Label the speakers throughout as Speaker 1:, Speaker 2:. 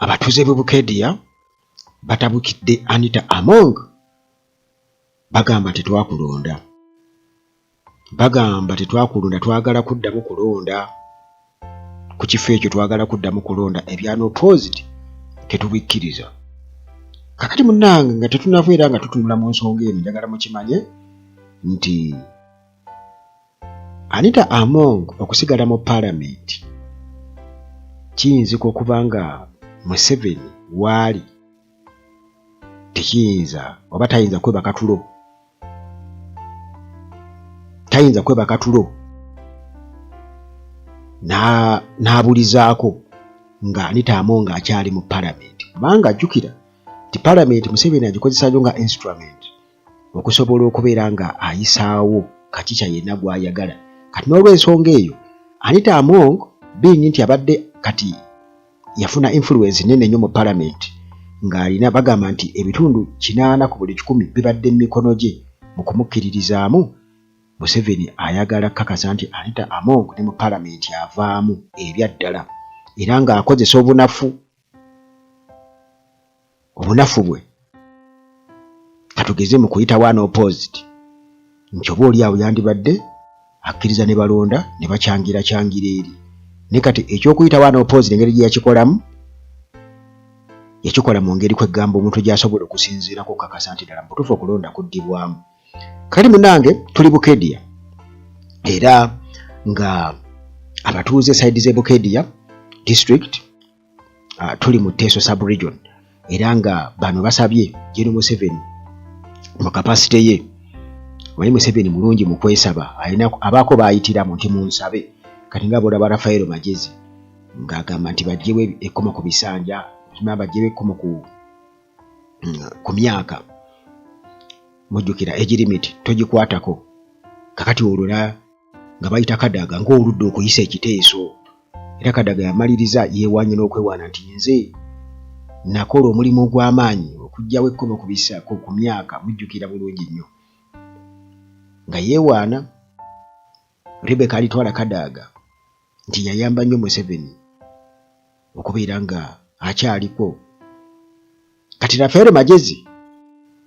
Speaker 1: abatuuze b'e Bukedya batabukidde Anita Among bagamba tetwakulonda. Bagamba tetwakulonda, twagala kuddamu kulonda. Ku kifo ekyo twagala kuddamu kulonda, ebyano opposed tetubikkiriza. Kakati munnange nga tetunava nga tutunula mu nsonga eno, njagala mukimanye nti Anita Among okusigala mu Parliament kiyinzika okuba nga Museveni waali tekiyinza oba tayinza kwebaka tulo. Tayinza kwebaka tulo n'abulizaako nga Anita Among akyali mu Parliament. Kubanga ajjukira ti Parliament Museveni agikozesaayo nga instrument okusobola okubeera nga ayisaawo kakica yenna gw'ayagala. Kati n'olw'ensonga eyo Anita Among being nti abadde kati yafuna influence nene nnyo mu Parliament ng'alina bagamba nti ebitundu 80 ku buli 100 bibadde mu mikono gye mu kumukkiririzaamu. Museveni ayagala kakasa nti Anita Among ne mu Parliament avaamu ebya ddala era ng'akozesa obunafu bwe katugeze mu kuyita one opposed nti oba oli awo yandibadde akkiriza ne balonda ne bakyangira eri. Ne kati ekyokuyita one opposed engeri gye yakikolamu yakikola mu ngeri kwegamba omuntu gy'asobola okusinziirako kakasa nti ddala mutuufu okulonda kuddibwamu. Kati munnange tuli Bukedya era nga abatuuze side z'e Bukedya district tuli mu Teso sub-region era nga bano basabye General Museveni mu kapasite ye. Wali Museveni mulungi mu kwesaba, alina abaako baayitiramu nti munsabe. Kati nga boolaba Rafael Magezi ng'agamba nti baggyewo ekkomo ku bisanja, bajjewo ekkomo ku myaka, mujjukira age limit togikwatako. Kakati olwola nga bayita Kadaga ng'oludde okuyisa ekiteeso, era Kadaga yamaliriza yeewaanye n'okwewaana nti nze nakola omulimu ogw'amaanyi okuggyawo ekkomo ku myaka, mujjukira bulungi nnyo. Nga yeewaana Rebecca alitwala Kadaga nti yayamba nnyo Museveni okubeera nga akyaliko. Kati Rafael Magezi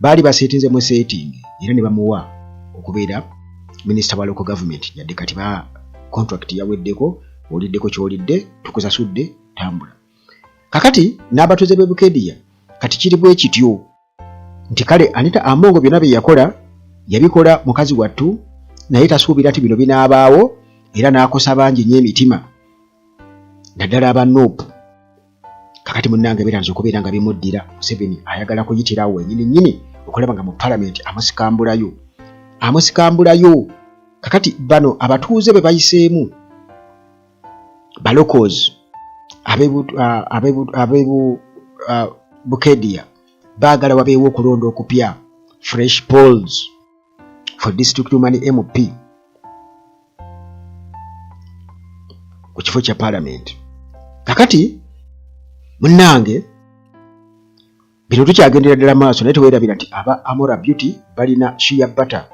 Speaker 1: baali baseetinze mu setting era ne bamuwa okubeera minisita wa local government, yadde kati ba contract yaweddeko, oliddeko kyolidde tukusasudde tambula. Kakati n'abatuuze b'e Bukedya kati kiri bwe kityo nti kale Anita Among byonna bye yakola yabikola mukazi wattu, naye tasuubira nti bino binaabaawo era n'akosa bangi nnyo emitima naddala aba Nuupu. Kakati munnange biranze okubeera nga bimuddira. Museveni ayagala kuyitirawo wennyini okulaba nga mu Parliament amusikambulayo. Kakati bano abatuuze be bayiseemu balocals abebu Bukedya baagala wabeewo okulonda okupya, fresh polls for district woman MP ku kifo kya Parliament. Kakati munnange bino tukyagendera ddala maaso, naye teweerabira nti aba Amora Beauty balina shea butter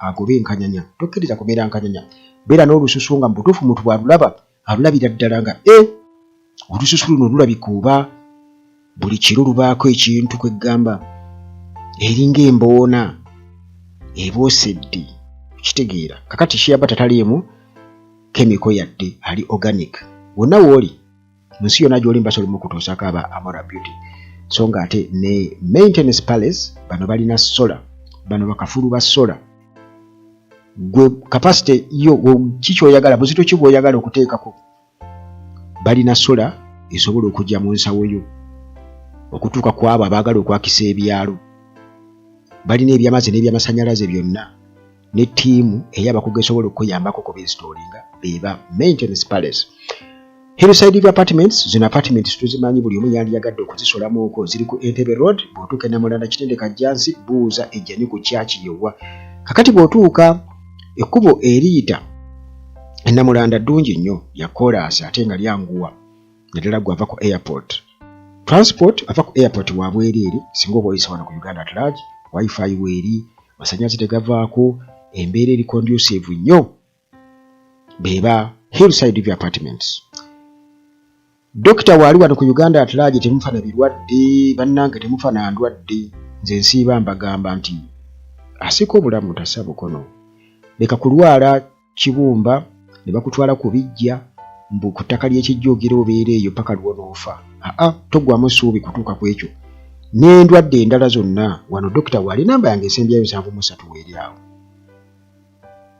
Speaker 1: agobe enkanyanya. Tokkiriza kubeera nkanyanya, beera n'olususu nga mu butuufu muntu bw'alulaba alulabira ddala nga olususu luno lulabika oba buli kiro lubaako ekintu kweggamba eringa emboona eboosedde, kitegeera. Kakati shea butter taliimu chemical yadde, ali organic. Wonna wooli mu nsi yonna gy'oli mbasobola okutuusako aba Amora Beauty. So nga ate ne Maintenance Palace bano balina solar, bano bakafulu ba solar. Gwe capacity yo kiki oyagala, buzito ki bw'oyagala okuteekako, balina solar esobola okujja mu nsawo yo okutuuka ku abo abaagala okwakisa ebyalo. Balina ebyamazzi n'ebyamasanyalaze byonna ne ttiimu ey'abakugu esobola okuyambako ku binstallinga beba Maintenance Palace. Hillside View Apartments, zino apartments tuzimanyi buli omu yandiyagadde okuzisolamuko, ziri ku Entebbe Road. Bw'otuuka Namulanda Kitendeka Jansi buuza ejjani ku kyaki yewa. Kakati bw'otuuka ekkubo eriyita Namulanda ddungi nnyo ya koolaasi ate nga lyanguwa naddala gwava ku airport. Transport ava ku airport wa bwereere singa oba oyisa wano ku Uganda at large, wifi weeri, masannyalaze tegavaako, embeera eri conducive nnyo, beba Hillside View Apartments. Dokita wali wano ku Uganda atulaje temufana birwadde bannange temufana ndwadde nze nsiiba mbagamba nti asiko obulamu tassa bukono leka kulwala kibumba ne bakutwala ku bijja mbu ku ttaka ly'ekijjoogera obeera eyo paka lwonoofa toggwamu ssuubi kutuuka ku ekyo n'endwadde endala zonna wano dokita wali namba yange esembyayo 73 weeri awo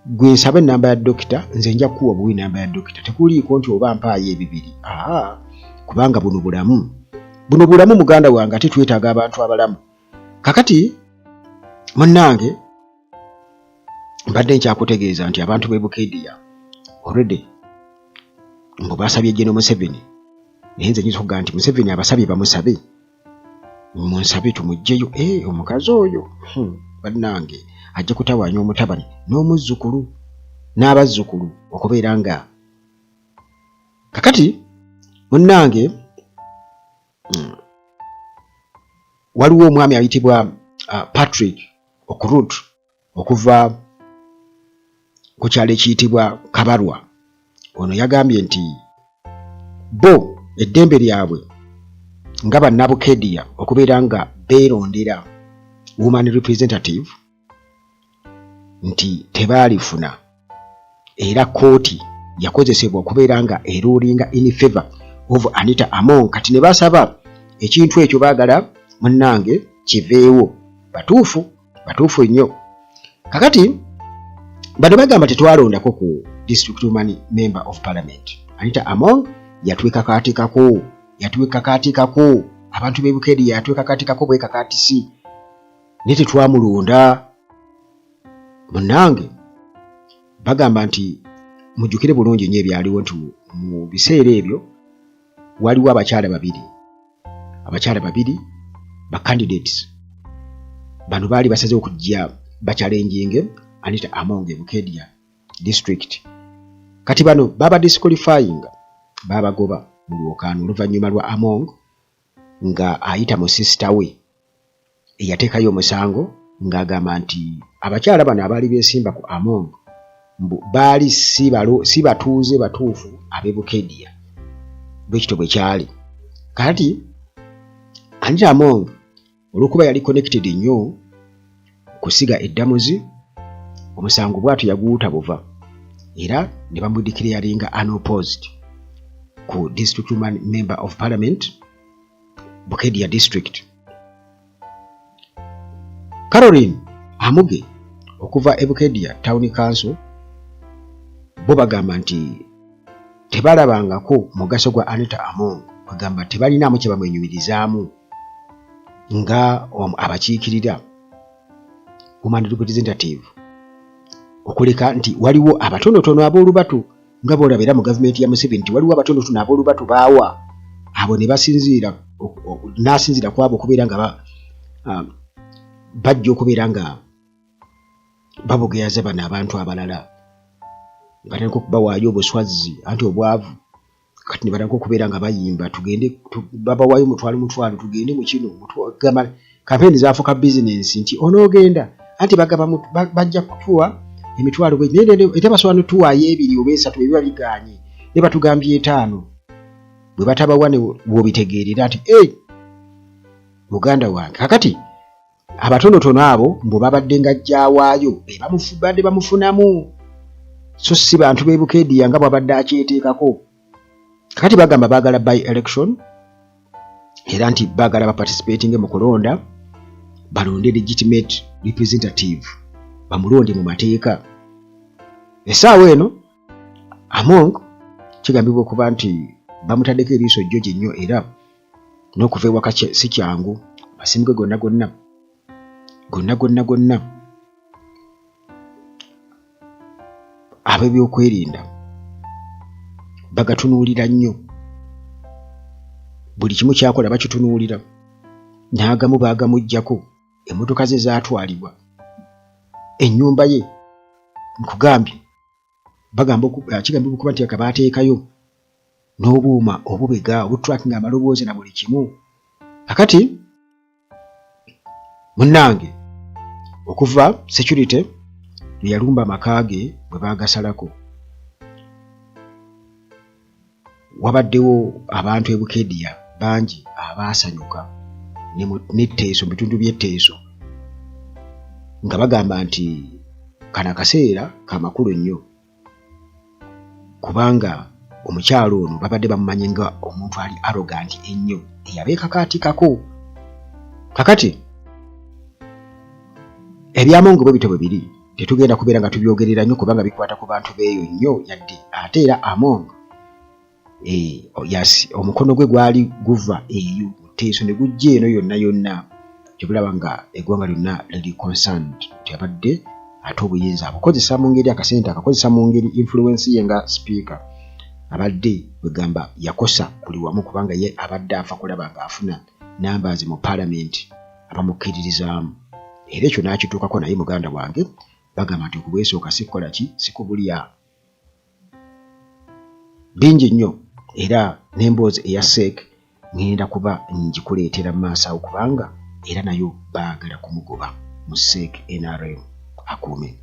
Speaker 1: gwe nsaba ennamba ya dokita nze nja kukuwa buwi namba ya dokita tekuliiko nti oba mpaayo ebibiri kubanga buno bulamu muganda wange ate twetaaga abantu abalamu kakati munnange mbadde nkyakutegeeza nti abantu b'e Bukedia already mbu basabye General Museveni naye nze nyinza okugaa nti Museveni abasabye bamusabe munsabe tumugjeyo omukazi oyo bannange ajja kutawaanya omutabani n'omuzzukulu n'abazzukulu okubeera nga kakati munnange waliwo omwami ayitibwa Patrick Okurut okuva ku kyalo ekiyitibwa Kabarwa ono yagambye nti bo eddembe lyabwe nga bannabukedia okubeera nga beerondera woman representative nti tebaalifuna era kooti yakozesebwa okubeera nga erulinga in favor of Anita Among kati ne basaba ekintu ekyo baagala munnange kiveewo batuufu nnyo kakati bano bagamba tetwalondako ku district woman member of parliament Anita Among yatwekakaatikako abantu b'e Bukedia yatwekakaatikako bwekakaatisi naye tetwamulonda munnange bagamba nti mujjukire bulungi nnyo ebyaliwo nti mu biseera ebyo waliwo abakyala babiri ba candidates bano baali basazeewo okujja bachallenginge Anita Among e Bukedia district kati bano baba disqualifying babagoba mu lwokaano oluvannyuma lwa Among nga ayita mu sister we eyateekayo omusango ng'agamba nti abakyala bano abaali beesimba ku Among mbu baali si batuuze batuufu ab'e Bukedia bwekityo bwe kyali kati Anita Among olw'okuba yali connected nnyo kusiga eddamuzi omusango bwatu yaguwuta buva era ne bamudikiriyalinga unopposed ku district woman member of parliament Bukedia district. Caroline Amuge okuva e Bukedia town council bo bagamba nti tebalabangako mugaso gwa Anita Among bagamba tebalinamu kye bamwenyumirizaamu nga abakiikirira woman representative okuleka nti waliwo abatonotono ab'olubatu nga boolabira mu gavumenti ya Museveni nti waliwo abatonotono ab'olubatu baawa abo ne basinziira n'asinziira ku abo okubeera nga bajja okubeera nga babogeyaza bano abantu abalala batandika okubawaayo obuswazi anti obwavu kati ne batandika okubeera nga bayimba tugende babawaayo mutwalo tugende mu kino kampeni zaafuuka bizinensi nti onoogenda anti bajja kutuwa emitwalo ate basobola tuwaayo 2 oba 3 ebiba biganye ne batugambye 5 bwe batabawa ne bw'obitegeerera nti muganda wange kakati abatonotono abo mbu babadde nga ajjawaayo badde bamufunamu so si bantu b'e Bukedia nga bwabadde akyeteekako kakati bagamba baagala by election era nti baagala baparticipating mu kulonda balonde legitimate representative bamulonde mu mateeka essaawa eno Among kigambibwa okuba nti bamutaddeko eriiso jjoji nnyo era n'okuva ewaka si kyangu basimuge gonna ab'ebyokwerinda bagatunuulira nnyo buli kimu kyakola bakitunuulira n'agamu baagamuggyako emmotoka ze zaatwalibwa ennyumba ye nkugambye bagamba kigambibwa okuba nti akabaateekayo n'obuuma obubega obutracking amaloboozi na buli kimu kakati munnange okuva security yalumba amaka ge bwe baagasalako wabaddewo abantu e Bukedia bangi abaasanyuka n'etteeso mu bitundu by'etteeso nga bagamba nti kano akaseera kamakulu nnyo kubanga omukyalo ono babadde bamumanyi nga omuntu ali arrogant ennyo eyabeekakaatikako. Kakati ebyamongo bwe bitabo biri tetugenda kubeera nga tubyogerera nnyo kubanga bikwata ku bantu beeyo nnyo yadde ate era Among omukono gwe gwali guva eyo mu tteeso ne gujja eno yonna yonna tebulaba nga eggwanga lyonna liri concerned teyabadde ate obuyinza abukozesa mu ngeri akasente akakozesa mu ngeri influence ye nga speaker abadde wegamba yakosa buli wamu kubanga ye abadde afa kulaba ng'afuna numbers mu parliament abamukkiririzaamu era ekyo n'akituukako naye muganda wange bagamba nti okubwesooka sikukola ki sikubulya bingi nnyo era n'emboozi eya SEC ngenda kuba ngikuleetera mu maaso awo kubanga era nayo baagala kumugoba mu SEC NRM akuume